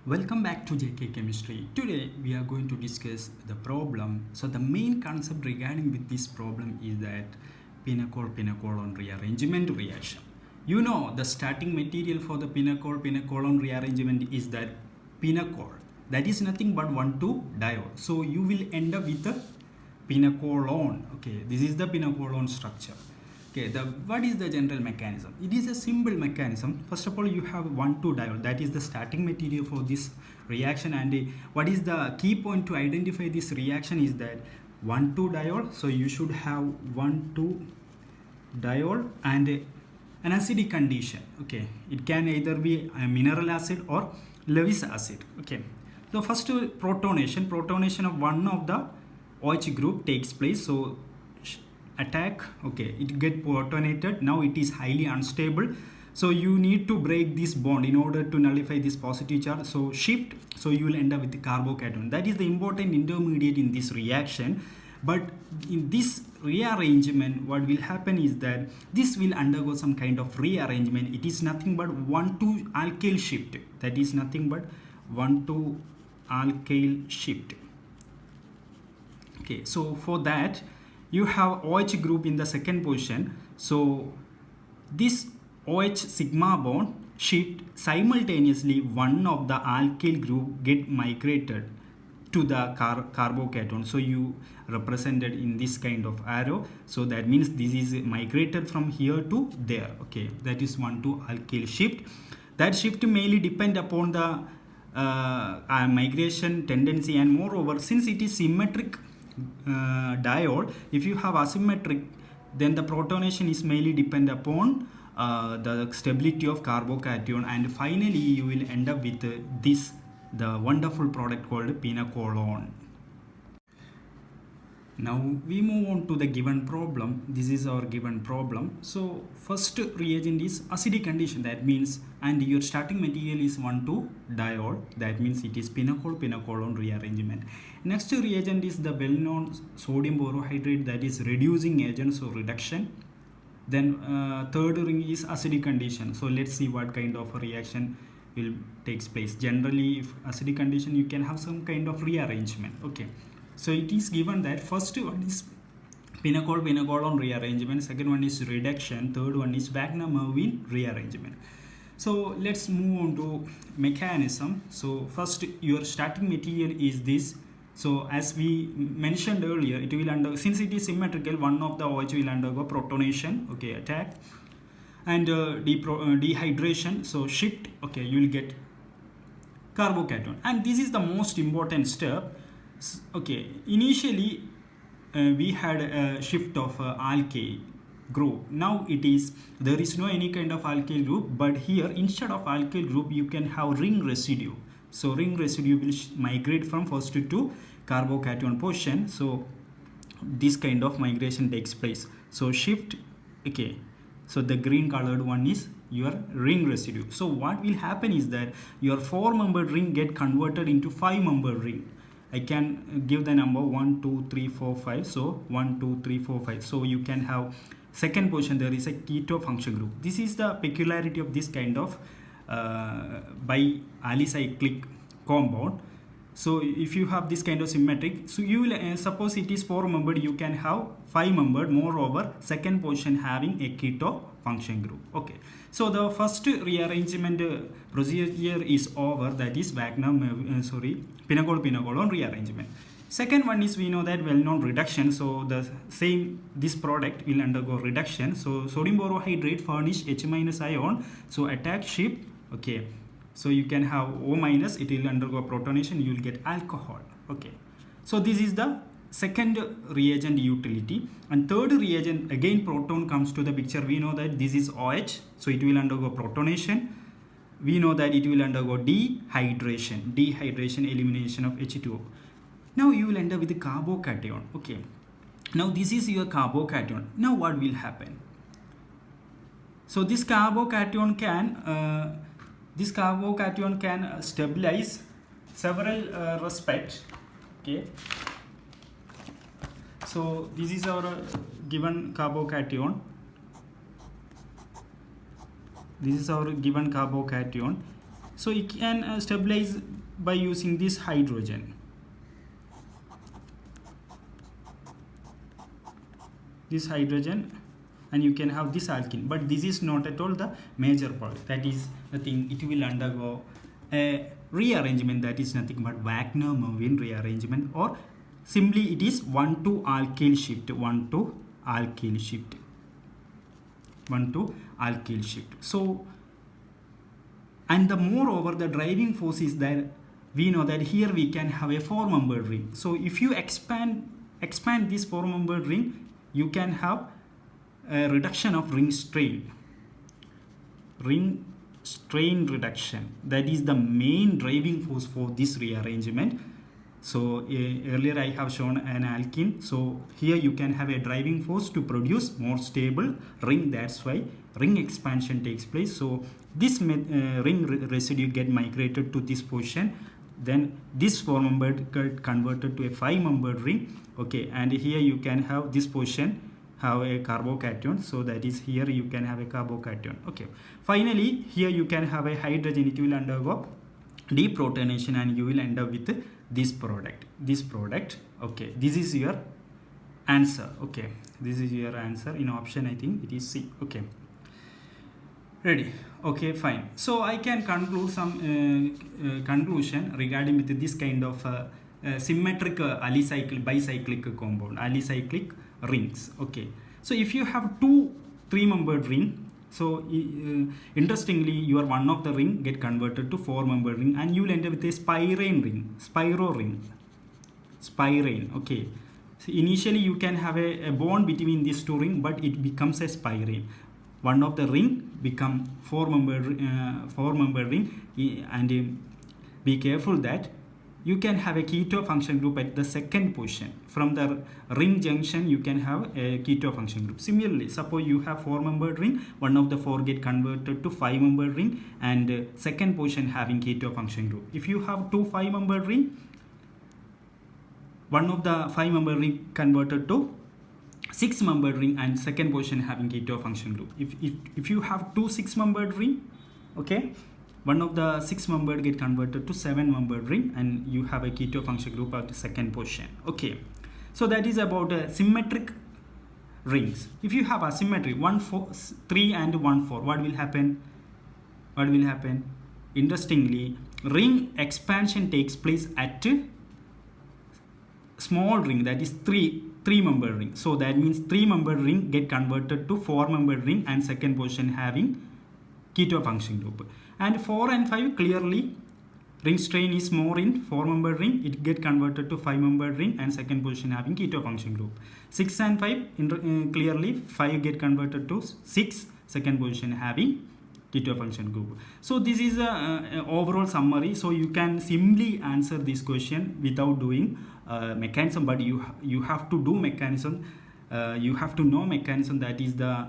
Welcome back to JK Chemistry. Today we are going to discuss the problem. So the main concept regarding with this problem is that Pinacol-Pinacolone rearrangement reaction. You know the starting material for the Pinacol-Pinacolone rearrangement is that Pinacol. That is nothing but 1,2-diol. So you will end up with a Pinacolone. Okay, this is the Pinacolone structure. Okay, what is the general mechanism? It is a simple mechanism. First of all, you have 1,2-diol. That is the starting material for this reaction. And what is the key point to identify this reaction is that 1,2-diol. So you should have 1,2-diol and an acidic condition. Okay, it can either be a mineral acid or Lewis acid. Okay, so first protonation of one of the OH group takes place. So attack, okay, it get protonated. Now it is highly unstable, so you need to break this bond in order to nullify this positive charge. So shift, so you will end up with the carbocation. That is the important intermediate in this reaction. But in this rearrangement, what will happen is that this will undergo some kind of rearrangement. It is nothing but 1,2-alkyl shift. That is nothing but 1,2-alkyl shift. Okay, so for that you have OH group in the second position. So this OH sigma bond shift simultaneously, one of the alkyl group get migrated to the carbocation. So you represented in this kind of arrow. So that means this is migrated from here to there. Okay, that is 1,2-alkyl shift. That shift mainly depend upon the migration tendency, and moreover, since it is symmetric diol, if you have asymmetric, then the protonation is mainly depend upon the stability of carbocation, and finally you will end up with the wonderful product called Pinacolone. Now we move on to the given problem. This is our given problem. So first reagent is acidic condition, that means, and your starting material is 1,2-diol, that means it is Pinacol-Pinacolone rearrangement. Next reagent is the well-known sodium borohydrate, that is reducing agent, so reduction. Then third ring is acidic condition. So let's see what kind of a reaction will takes place. Generally, if acidic condition, you can have some kind of rearrangement. Okay, so it is given that first one is Pinacol-Pinacolone rearrangement, second one is reduction, third one is Wagner-Merwin rearrangement. So let's move on to mechanism. So first, your starting material is this. So as we mentioned earlier, it will undergo, since it is symmetrical, one of the OH will undergo protonation, okay, attack, and dehydration, so shift, okay, you will get carbocation. And this is the most important step. Okay, initially we had a shift of alkyl group. Now there is no any kind of alkyl group, but here instead of alkyl group you can have ring residue. So ring residue will migrate from first to carbocation position. So this kind of migration takes place. So shift, okay, so the green colored one is your ring residue. So what will happen is that your 4-membered ring get converted into 5-membered ring. I can give the number 1, 2, 3, 4, 5. So 1, 2, 3, 4, 5. So you can have second position, there is a keto function group. This is the peculiarity of this kind of bi-alicyclic compound. So if you have this kind of symmetric, so you will suppose it is 4-membered, you can have 5-membered, moreover second position having a keto function group. Okay, so the first rearrangement procedure is over, that is Pinacol-Pinacolone rearrangement. Second one is, we know that well-known reduction. So this product will undergo reduction. So sodium borohydrate furnish H- ion, so attack shift, okay, so you can have O-, it will undergo protonation, you will get alcohol. Okay, so this is the second reagent utility. And third reagent, again proton comes to the picture. We know that this is OH, so it will undergo protonation. We know that it will undergo dehydration, elimination of H2O. Now you will end up with the carbocation. Okay, now this is your carbocation. Now what will happen? So this carbocation can stabilize several respects. Okay, so this is our given carbocation. This is our given carbocation. So it can stabilize by using this hydrogen. This hydrogen, and you can have this alkene, but this is not at all the major part. That is the thing, it will undergo a rearrangement, that is nothing but Wagner-Merwin rearrangement, or simply it is 1,2 alkyl shift, 1,2 alkyl shift, 1,2 alkyl shift. So, and the moreover, the driving force is that we know that here we can have a 4-membered ring. So if you expand this 4-membered ring, you can have a reduction of ring strain reduction. That is the main driving force for this rearrangement. So earlier I have shown an alkene, so here you can have a driving force to produce more stable ring. That's why ring expansion takes place. So this ring residue get migrated to this position, then this 4-membered get converted to a 5-membered ring. Okay, and here you can have this position have a carbocation, so that is here you can have a carbocation. Okay, finally here you can have a hydrogen, it will undergo deprotonation and you will end up with this product. Okay, this is your answer. Okay, this is your answer in option, I think it is C. Okay, ready? Okay, fine. So I can conclude some conclusion regarding with this kind of symmetric alicyclic bicyclic compound, alicyclic rings. Okay, so if you have two 3-membered ring, so interestingly your one of the ring get converted to 4-membered ring and you will end up with a spirane ring, spirane. Okay, so initially you can have a bond between these two rings, but it becomes a spirane. One of the ring become 4-membered ring, and be careful that you can have a keto function group at the second position. From the ring junction you can have a keto function group. Similarly, suppose you have 4-membered ring, one of the 4 get converted to 5-membered ring, and second position having keto function group. If you have 2 5-membered ring, one of the 5-membered ring converted to 6-membered ring and second position having keto function group. If you have 2 6-membered ring, okay, one of the 6-membered get converted to 7-membered ring and you have a keto function group at the second position. Okay, so that is about symmetric rings. If you have asymmetry 1 4 3 and 1 4, what will happen? Interestingly, ring expansion takes place at small ring, that is 3-membered ring. So that means 3-membered ring get converted to 4-membered ring and second position having keto function group. And 4 and 5, clearly ring strain is more in 4-membered ring, it get converted to 5-membered ring and second position having keto function group. 6 and 5, clearly 5 get converted to 6, second position having keto function group. So this is a overall summary. So you can simply answer this question without doing mechanism, but you have to do mechanism. You have to know mechanism. That is the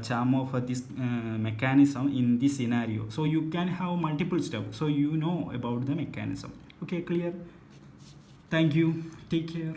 charm of this mechanism in this scenario. So you can have multiple steps, so you know about the mechanism. Okay, clear? Thank you, take care.